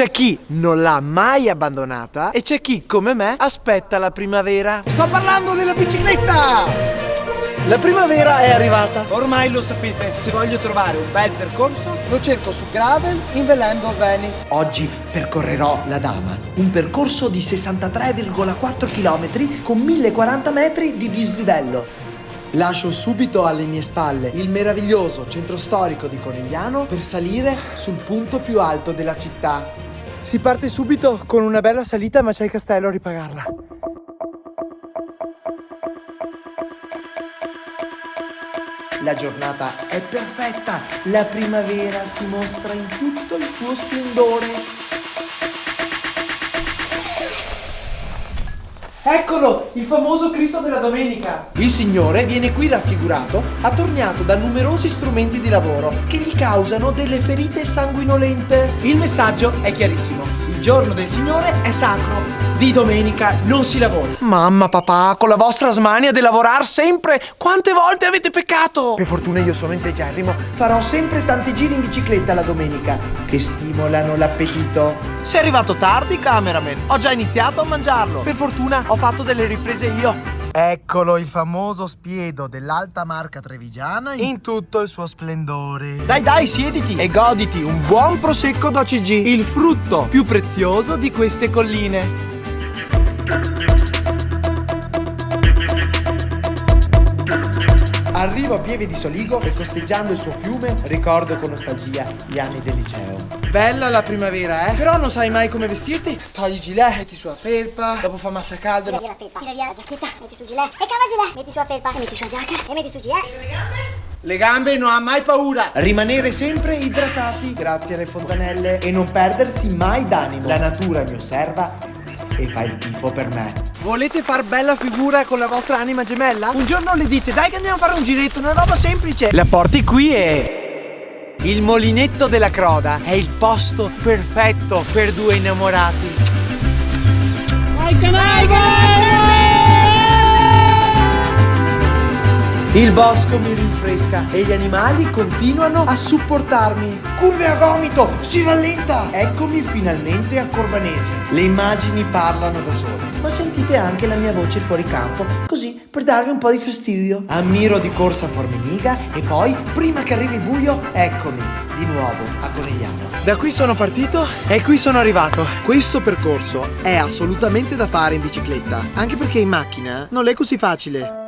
C'è chi non l'ha mai abbandonata e c'è chi, come me, aspetta la primavera. Sto parlando della bicicletta! La primavera è arrivata. Ormai lo sapete, se voglio trovare un bel percorso, lo cerco su gravel in Velendo Venice. Oggi percorrerò la Dama, un percorso di 63,4 km con 1040 metri di dislivello. Lascio subito alle mie spalle il meraviglioso centro storico di Conegliano per salire sul punto più alto della città. Si parte subito con una bella salita, ma c'è il castello a ripagarla. La giornata è perfetta, la primavera si mostra in tutto il suo splendore. Eccolo, il famoso Cristo della Domenica. Il Signore viene qui raffigurato attorniato da numerosi strumenti di lavoro che gli causano delle ferite sanguinolente. Il messaggio è chiarissimo. Il giorno del Signore è sacro. Di domenica non si lavora. Mamma, papà, con la vostra smania di lavorare sempre, quante volte avete peccato? Per fortuna io sono integerrimo, farò sempre tanti giri in bicicletta la domenica che stimolano l'appetito. Sei arrivato tardi, cameraman. Ho già iniziato a mangiarlo. Per fortuna ho fatto delle riprese io. Eccolo il famoso spiedo dell'alta marca trevigiana in tutto il suo splendore. Dai, siediti e goditi un buon prosecco d'OCG, il frutto più prezioso di queste colline. Arrivo a Pieve di Soligo e costeggiando il suo fiume ricordo con nostalgia gli anni del liceo. Bella la primavera, eh? Però non sai mai come vestirti. Togli il gilet, metti su la felpa, dopo fa massa caldo. Tira via la felpa, tira via la giacchetta, metti su il gilet e cava il gilet, metti su la felpa, e metti su la giacca e metti su il gilet. Le gambe non ha mai paura. Rimanere sempre idratati grazie alle fontanelle e non perdersi mai d'animo. La natura mi osserva e fa il tifo per me. Volete far bella figura con la vostra anima gemella? Un giorno le dite, dai che andiamo a fare un giretto, una roba semplice. La porti qui e... il molinetto della Croda è il posto perfetto per due innamorati. Il bosco mi rinfresca e gli animali continuano a supportarmi. Curve a gomito, si rallenta! Eccomi finalmente a Corbanese. Le immagini parlano da sole, ma sentite anche la mia voce fuori campo, così per darvi un po' di fastidio. Ammiro di corsa Forminiga e poi, prima che arrivi il buio, eccomi di nuovo a Conegliano. Da qui sono partito e qui sono arrivato. Questo percorso è assolutamente da fare in bicicletta, anche perché in macchina non è così facile.